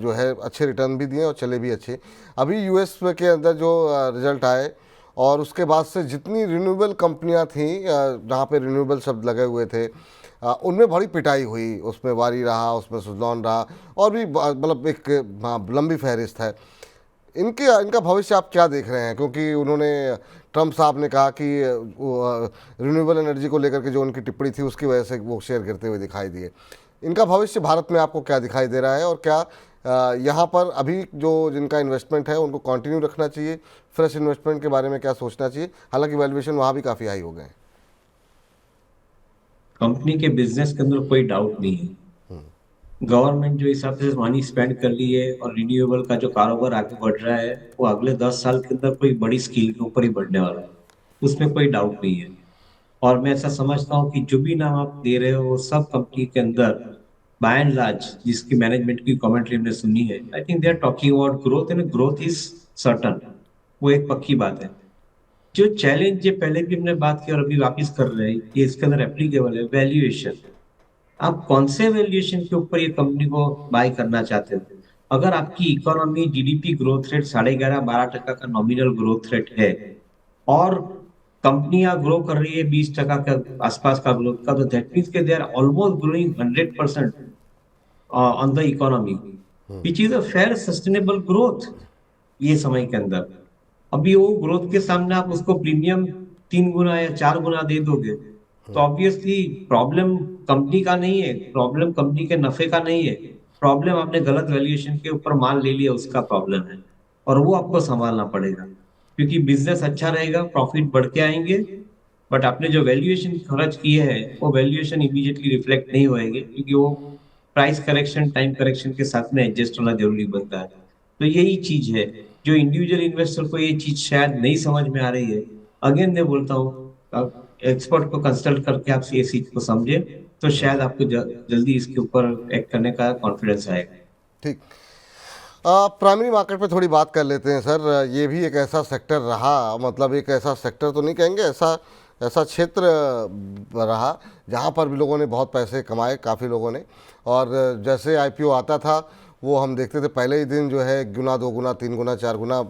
जो है अच्छे रिटर्न भी दिए और चले भी अच्छे। अभी यूएस के अंदर जो रिजल्ट आए और उसके बाद से जितनी रिन्यूएबल कंपनियां थीं जहाँ पे रिन्यूएबल शब्द लगे हुए थे, उनमें बड़ी पिटाई हुई, उसमें वारी रहा, उसमें सुजलॉन रहा और भी मतलब एक लंबी फहरिस्त है। इनका भविष्य आप क्या देख रहे हैं? क्योंकि उन्होंने, ट्रम्प साहब ने कहा कि रिन्यूएबल एनर्जी को लेकर के जो उनकी टिप्पणी थी उसकी वजह से वो शेयर गिरते हुए दिखाई दिए। इनका भविष्य भारत में आपको क्या दिखाई दे रहा है और क्या यहाँ पर अभी जो जिनका इन्वेस्टमेंट है उनको कंटिन्यू रखना चाहिए? फ्रेश इन्वेस्टमेंट के बारे में क्या सोचना चाहिए? हालांकि वैल्यूएशन वहाँ भी काफ़ी हाई हो गए हैं। कंपनी के बिजनेस के अंदर कोई डाउट नहीं है, गवर्नमेंट जो हिसाब से मनी स्पेंड कर ली है और रिन्यूएबल का जो कारोबार आगे बढ़ रहा है, वो अगले 10 साल के अंदर कोई बड़ी स्केल के ऊपर ही बढ़ने वाला है, उसमें कोई डाउट नहीं है। और मैं ऐसा समझता हूँ कि जो भी नाम आप दे रहे हो वो सब कंपनी के अंदर बाय एंड लार्ज जिसकी मैनेजमेंट की कमेंट्री हमने सुनी है, I think they are talking about growth and growth is certain, वो एक पक्की बात है। जो चैलेंज जो पहले भी हमने बात की और अभी वापस कर रहे हैं, ये इसके अंदर एप्लीकेबल है, वैल्यूएशन। आप कौन से वैल्यूएशन के ऊपर ये कंपनी को बाय करना चाहते हो? अगर आपकी इकोनॉमी जीडीपी ग्रोथ रेट 11.5-12% का नॉमिनल ग्रोथ रेट है और कंपनियां ग्रो कर रही है 20% के आसपास का ग्रोथ का, तो दैट मीन्स के they are almost growing 100% on the economy, which is a fair sustainable growth ये समय के अंदर। अभी वो ग्रोथ के सामने आप उसको प्रीमियम 3 गुना या 4 गुना दे दोगे, तो ऑब्वियसली प्रॉब्लम कंपनी का नहीं है, प्रॉब्लम कंपनी के नफे का नहीं है, प्रॉब्लम आपने गलत वैल्यूएशन के ऊपर माल ले लिया उसका प्रॉब्लम है। और वो आपको संभालना पड़ेगा, क्योंकि बिजनेस अच्छा रहेगा, प्रॉफिट बढ़ के आएंगे, बट आपने जो वैल्यूएशन खर्च किए हैं वो वैल्यूएशन इमीडिएटली रिफ्लेक्ट नहीं होएंगे, क्योंकि वो प्राइस करेक्शन टाइम करेक्शन के साथ में एडजस्ट होना जरूरी बनता है। तो यही चीज है जो इंडिविजुअल इन्वेस्टर को ये चीज शायद नहीं समझ में आ रही है। अगेन मैं बोलता हूँ, आप एक्सपर्ट को कंसल्ट करके आप ये चीज को समझे, तो शायद आपको जल्दी इसके ऊपर एक्ट करने का कॉन्फिडेंस आएगा। ठीक। प्राइमरी मार्केट पे थोड़ी बात कर लेते हैं सर। ये भी एक ऐसा सेक्टर रहा, मतलब एक ऐसा सेक्टर तो नहीं कहेंगे, ऐसा ऐसा क्षेत्र रहा जहाँ पर भी लोगों ने बहुत पैसे कमाए, काफ़ी लोगों ने। और जैसे आईपीओ आता था वो हम देखते थे पहले ही दिन जो है गुना, 2 गुना, 3 गुना, 4 गुना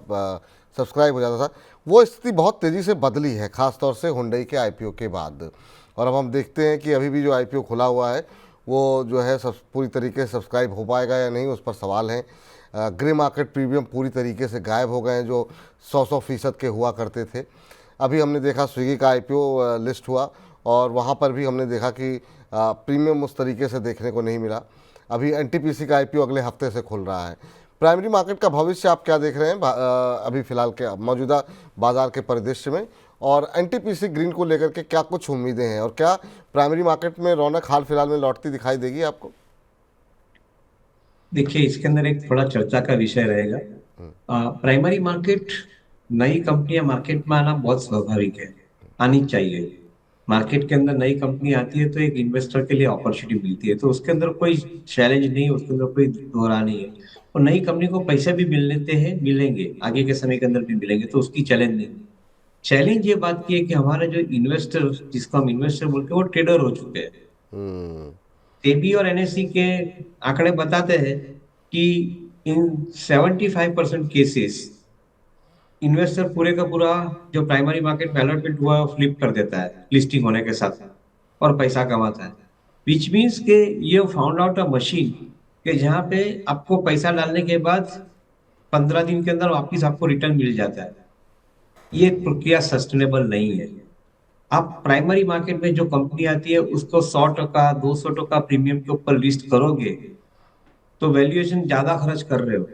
सब्सक्राइब हो जाता था। वो स्थिति बहुत तेज़ी से बदली है, ख़ास तौर से हुंडई के आईपीओ के बाद। और अब हम देखते हैं कि अभी भी जो आईपीओ खुला हुआ है वो जो है सब पूरी तरीके से सब्सक्राइब हो पाएगा या नहीं, उस पर सवाल है। ग्रे मार्केट प्रीमियम पूरी तरीके से गायब हो गए हैं जो 100% के हुआ करते थे। अभी हमने देखा स्विगी का आईपीओ लिस्ट हुआ और वहाँ पर भी हमने देखा कि प्रीमियम उस तरीके से देखने को नहीं मिला। अभी एनटीपीसी का आईपीओ अगले हफ्ते से खुल रहा है। प्राइमरी मार्केट का भविष्य आप क्या देख रहे हैं अभी फ़िलहाल के मौजूदा बाज़ार के परिदृश्य में, और एनटीपीसी ग्रीन को लेकर के क्या कुछ उम्मीदें हैं, और क्या प्राइमरी मार्केट में रौनक हाल फिलहाल में लौटती दिखाई देगी आपको? देखिए, इसके अंदर एक थोड़ा चर्चा का विषय रहेगा। प्राइमरी मार्केट, नई कंपनियां मार्केट में आना बहुत स्वाभाविक है, आनी चाहिए। मार्केट के अंदर नई कंपनी आती है तो एक इन्वेस्टर के लिए अपॉर्चुनिटी मिलती है, तो उसके अंदर कोई चैलेंज नहीं है, उसके अंदर कोई दोहरा नहीं है। और नई कंपनी को पैसे भी मिलते हैं, मिलेंगे आगे के समय के अंदर भी मिलेंगे, तो उसकी चैलेंज नहीं। चैलेंज ये बात की है कि हमारे जो इन्वेस्टर, जिसको हम इन्वेस्टर बोलते हैं, वो ट्रेडर हो चुके हैं। हम्म। सेबी और एनएसई के आंकड़े बताते हैं कि इन 75% केसेस इन्वेस्टर पूरे का पूरा जो प्राइमरी मार्केट में अलॉटमेंट हुआ है फ्लिप कर देता है लिस्टिंग होने के साथ और पैसा कमाता है। विच मीन्स के ये फाउंड आउट अ मशीन के जहाँ पे आपको पैसा डालने के बाद 15 दिन के अंदर वापिस आपको रिटर्न मिल जाता है। ये प्रक्रिया सस्टेनेबल नहीं है। आप प्राइमरी मार्केट में जो कंपनी आती है उसको 100%, 200% प्रीमियम के ऊपर लिस्ट करोगे तो वैल्यूएशन ज्यादा खर्च कर रहे हो,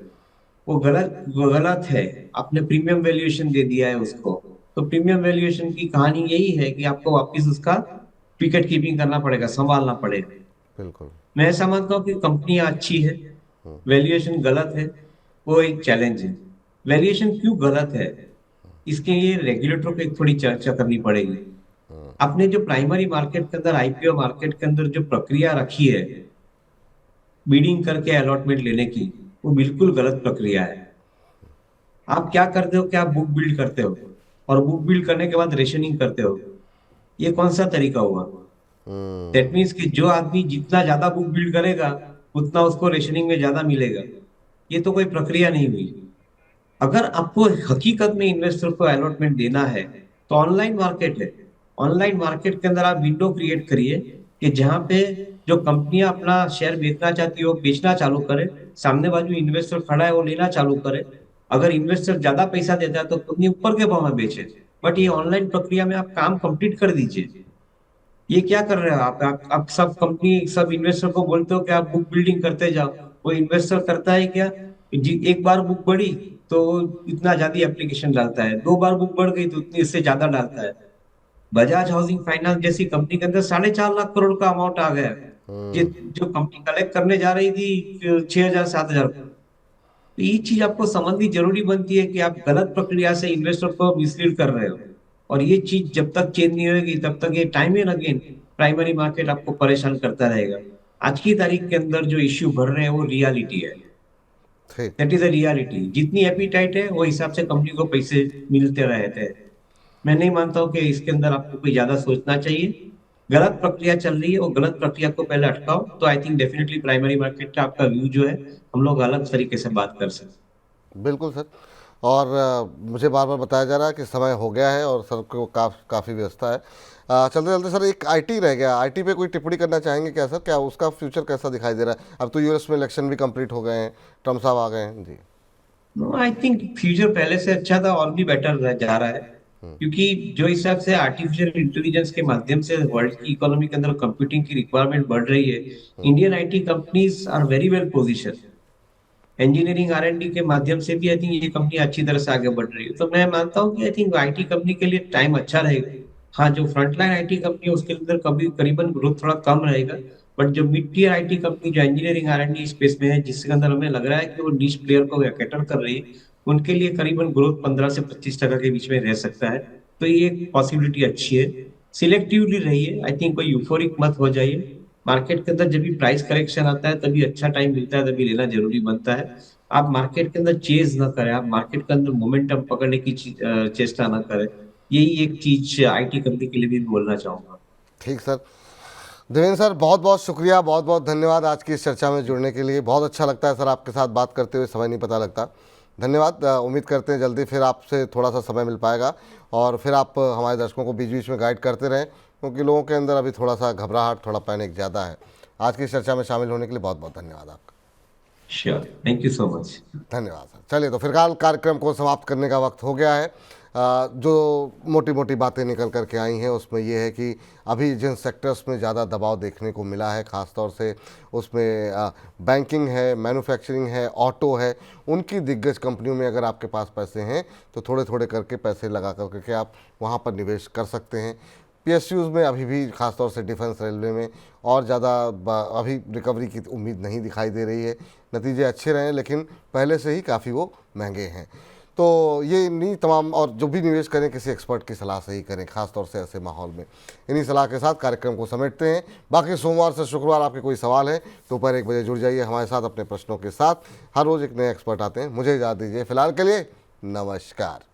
वो गलत है। आपने प्रीमियम वैल्यूएशन दे दिया है उसको। तो प्रीमियम वैल्यूएशन की कहानी यही है कि आपको वापस उसका विकेट कीपिंग करना पड़ेगा, संभालना पड़ेगा। बिल्कुल। मैं ऐसा मानता हूँ कि कंपनी अच्छी है, वैल्यूएशन गलत है, वो एक चैलेंज है। वैल्यूएशन क्यों गलत है, इसके लिए रेगुलेटर को एक थोड़ी चर्चा करनी पड़ेगी। आपने जो प्राइमरी मार्केट के अंदर, आईपीओ मार्केट के अंदर जो प्रक्रिया रखी है बीडिंग करके अलॉटमेंट लेने की, वो बिल्कुल गलत प्रक्रिया है। आप क्या करते हो कि आप बुक बिल्ड करते हो और बुक बिल्ड करने के बाद रेशनिंग करते हो। ये कौन सा तरीका हुआ? दैट मीन्स कि जो आदमी जितना ज्यादा बुक बिल्ड करेगा उतना उसको रेशनिंग में ज्यादा मिलेगा। ये तो कोई प्रक्रिया नहीं हुई। अगर आपको हकीकत में इन्वेस्टर को अलॉटमेंट देना है तो ऑनलाइन मार्केट है। ऑनलाइन मार्केट के अंदर आप विंडो क्रिएट करिए कि जहां पे जो कंपनियां अपना शेयर बेचना चाहती हो बेचना चालू करे, सामने बाजू इन्वेस्टर खड़ा है वो लेना चालू करे। अगर इन्वेस्टर ज्यादा पैसा देता है तो कंपनी ऊपर के भाव में बेचे। बट ये ऑनलाइन प्रक्रिया में आप काम कंप्लीट कर दीजिए। ये क्या कर रहे हो आप सब कंपनी, सब इन्वेस्टर को बोलते हो कि आप बुक बिल्डिंग करते जाओ। वो इन्वेस्टर करता है क्या? एक बार बुक बढ़ी तो इतना ज्यादा एप्लीकेशन डालता है, 2 बार बुक बढ़ गई तो इतनी इससे ज्यादा डालता है। बजाज हाउसिंग फाइनेंस जैसी कंपनी के अंदर 4.5 लाख करोड़ का अमाउंट आ गया है। ये जो कंपनी कलेक्ट करने जा रही थी 6,000 7,000। तो ये चीज आपको समझनी जरूरी बनती है कि आप गलत प्रक्रिया से इन्वेस्टर को मिसलीड कर रहे हो। और ये चीज जब तक चेंज नहीं होगी तब तक ये time and again primary market आपको परेशान करता रहेगा। आज की तारीख के अंदर जो इश्यू बढ़ रहे हैं वो रियलिटी है। ठीक। That is a reality. जितनी एपीटाइट है वो हिसाब से कंपनी को पैसे मिलते रहते हैं। मैं नहीं मानता हूँ कि इसके अंदर आपको कोई ज्यादा सोचना चाहिए। गलत प्रक्रिया चल रही है, वो गलत प्रक्रिया को पहले अटकाओ तो I think definitely primary market का आपका व्यू जो है हम लोग अलग तरीके से बात कर सकते हैं। बिल्कुल सर। और मुझे बार बार बताया जा रहा है कि समय हो गया है और सर को काफ़ी व्यवस्था है। चलते चलते सर एक आईटी रह गया, आईटी पे कोई टिप्पणी करना चाहेंगे क्या सर? क्या उसका फ्यूचर कैसा दिखाई दे रहा है? अब तो यूएस में इलेक्शन भी कंप्लीट हो गए हैं, ट्रम्प साहब आ गए हैं जी। नो, आई थिंक फ्यूचर पहले से अच्छा था और भी बेटर जा रहा है। क्योंकि जो हिसाब से आर्टिफिशियल इंटेलिजेंस के माध्यम से वर्ल्ड की इकोनॉमी के अंदर कंप्यूटिंग की रिक्वायरमेंट बढ़ रही है, Indian IT companies are very well position. Engineering R and D के माध्यम से भी आई थिंक ये कंपनी अच्छी तरह से आगे बढ़ रही है। तो मैं मानता हूँ कि आई थिंक आईटी कंपनी के लिए टाइम अच्छा रहेगा। हाँ, जो फ्रंटलाइन आईटी कंपनी है उसके अंदर कभी करीबन ग्रोथ थोड़ा कम रहेगा। बट जो मिड टीयर आईटी कंपनी जो इंजीनियरिंग आर&डी स्पेस में है, जिसके अंदर हमें लग रहा है कि वो निश प्लेयर को कैटर कर रही है, उनके लिए करीबन ग्रोथ 15 से 25% के बीच में रह सकता है। तो ये एक पॉसिबिलिटी अच्छी है। सिलेक्टिवली रहिए, आई थिंक कोई यूफोरिक मत हो जाइए। मार्केट के अंदर जब भी प्राइस करेक्शन आता है तभी अच्छा टाइम मिलता है, तभी लेना जरूरी बनता है। आप मार्केट के अंदर चेज ना करें, आप मार्केट के अंदर मोमेंटम पकड़ने की चेष्टा ना करें। यही एक चीज आईटी कंपनी के लिए भी बोलना चाहूंगा। ठीक सर। देवेंद्र सर, बहुत बहुत शुक्रिया, बहुत बहुत धन्यवाद आज की इस चर्चा में जुड़ने के लिए। बहुत अच्छा लगता है सर आपके साथ बात करते हुए, समय नहीं पता लगता। धन्यवाद। उम्मीद करते हैं जल्दी फिर आपसे थोड़ा सा समय मिल पाएगा और फिर आप हमारे दर्शकों को बीच बीच में गाइड करते रहें, क्योंकि लोगों के अंदर अभी थोड़ा सा घबराहट, थोड़ा पैनिक ज़्यादा है। आज की इस चर्चा में शामिल होने के लिए बहुत बहुत धन्यवाद आपका। Sure, thank you so much. धन्यवाद सर। चलिए, तो फिलहाल कार्यक्रम को समाप्त करने का वक्त हो गया है। जो मोटी मोटी बातें निकल कर के आई हैं उसमें ये है कि अभी जिन सेक्टर्स में ज़्यादा दबाव देखने को मिला है, ख़ास तौर से उसमें बैंकिंग है, मैन्युफैक्चरिंग है, ऑटो है, उनकी दिग्गज कंपनियों में अगर आपके पास पैसे हैं तो थोड़े थोड़े करके पैसे लगा करके आप वहाँ पर निवेश कर सकते हैं। पीएसयूज़ में अभी भी खासतौर से डिफेंस, रेलवे में और ज़्यादा अभी रिकवरी की उम्मीद नहीं दिखाई दे रही है। नतीजे अच्छे रहे लेकिन पहले से ही काफ़ी वो महंगे हैं। तो ये नहीं, तमाम और जो भी निवेश करें किसी एक्सपर्ट की सलाह से ही करें, खासतौर से ऐसे माहौल में। इन्हीं सलाह के साथ कार्यक्रम को समेटते हैं। बाकी सोमवार से शुक्रवार आपके कोई सवाल है तो दोपहर 1 बजे जुड़ जाइए हमारे साथ अपने प्रश्नों के साथ। हर रोज़ एक नए एक्सपर्ट आते हैं। मुझे इजाज़त दीजिए, फिलहाल के लिए नमस्कार।